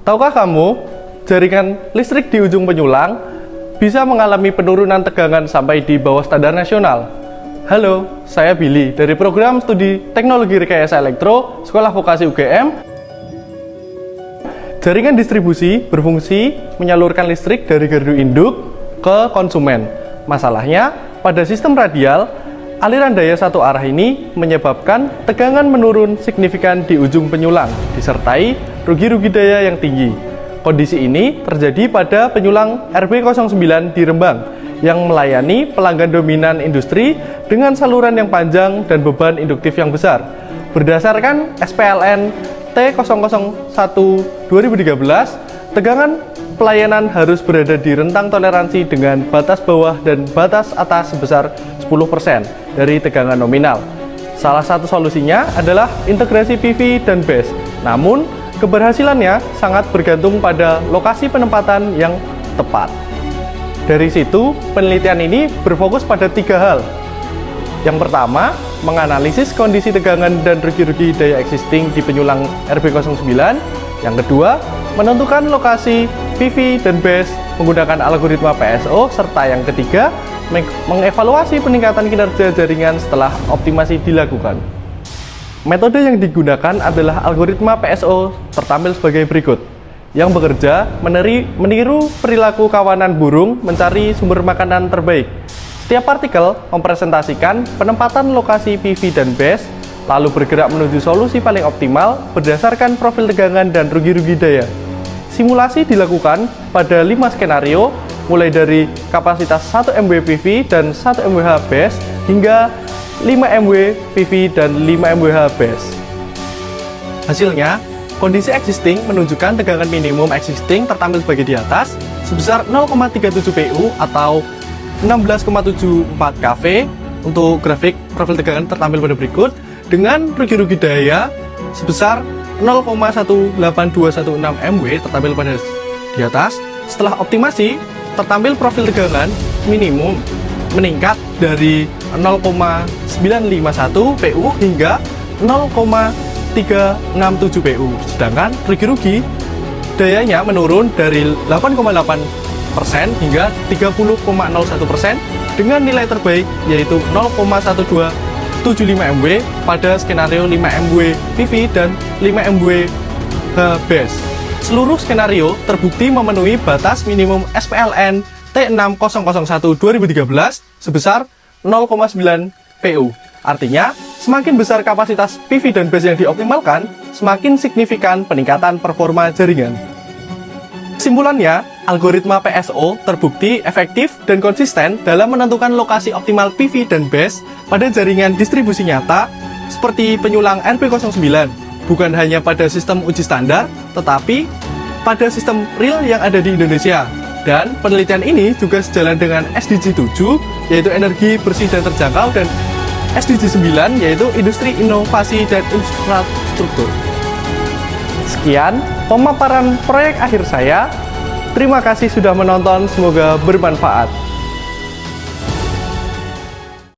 Tahukah kamu, jaringan listrik di ujung penyulang bisa mengalami penurunan tegangan sampai di bawah standar nasional. Halo, saya Billy dari program studi Teknologi Rekayasa Elektro, Sekolah Vokasi UGM. Jaringan distribusi berfungsi menyalurkan listrik dari gardu induk ke konsumen. Masalahnya, pada sistem radial, aliran daya satu arah ini menyebabkan tegangan menurun signifikan di ujung penyulang, disertai rugi-rugi daya yang tinggi. Kondisi ini terjadi pada penyulang RB09 di Rembang, yang melayani pelanggan dominan industri dengan saluran yang panjang dan beban induktif yang besar. Berdasarkan SPLN T001 2013, tegangan pelayanan harus berada di rentang toleransi dengan batas bawah dan batas atas sebesar 10% dari tegangan nominal. Salah satu solusinya adalah integrasi PV dan BESS. Namun, keberhasilannya sangat bergantung pada lokasi penempatan yang tepat. Dari situ, penelitian ini berfokus pada 3 hal. Yang pertama, menganalisis kondisi tegangan dan rugi-rugi daya existing di penyulang RB09. Yang kedua, menentukan lokasi PV dan BESS menggunakan algoritma PSO. Serta yang ketiga, mengevaluasi peningkatan kinerja jaringan setelah optimasi dilakukan. Metode yang digunakan adalah algoritma PSO tertampil sebagai berikut, yang bekerja meniru perilaku kawanan burung mencari sumber makanan terbaik. Setiap partikel mempresentasikan penempatan lokasi PV dan BESS, lalu bergerak menuju solusi paling optimal berdasarkan profil tegangan dan rugi-rugi daya. Simulasi dilakukan pada 5 skenario, mulai dari kapasitas 1 MW PV dan 1 MWh BESS hingga 5 MW PV dan 5 MWh BESS. Hasilnya, kondisi existing menunjukkan tegangan minimum existing tertampil sebagai di atas sebesar 0,37 PU atau 16,74 kV. Untuk grafik profil tegangan tertampil pada berikut dengan rugi-rugi daya sebesar 0,18216 MW tertampil pada di atas. Setelah optimasi, tertampil profil tegangan minimum meningkat dari 0,951 PU hingga 0,367 PU, sedangkan rugi-rugi dayanya menurun dari 8,8% hingga 30,01% dengan nilai terbaik yaitu 0,1275 MW pada skenario 5 MW PV dan 5 MW BESS. Seluruh skenario terbukti memenuhi batas minimum SPLN T6001 2013 sebesar 0,9 PU. Artinya, semakin besar kapasitas PV dan BESS yang dioptimalkan, semakin signifikan peningkatan performa jaringan. Kesimpulannya, algoritma PSO terbukti efektif dan konsisten dalam menentukan lokasi optimal PV dan BESS pada jaringan distribusi nyata seperti penyulang RB09, bukan hanya pada sistem uji standar, tetapi pada sistem real yang ada di Indonesia. Dan penelitian ini juga sejalan dengan SDG 7, yaitu energi bersih dan terjangkau, dan SDG 9, yaitu industri, inovasi, dan infrastruktur. Sekian pemaparan proyek akhir saya. Terima kasih sudah menonton, semoga bermanfaat.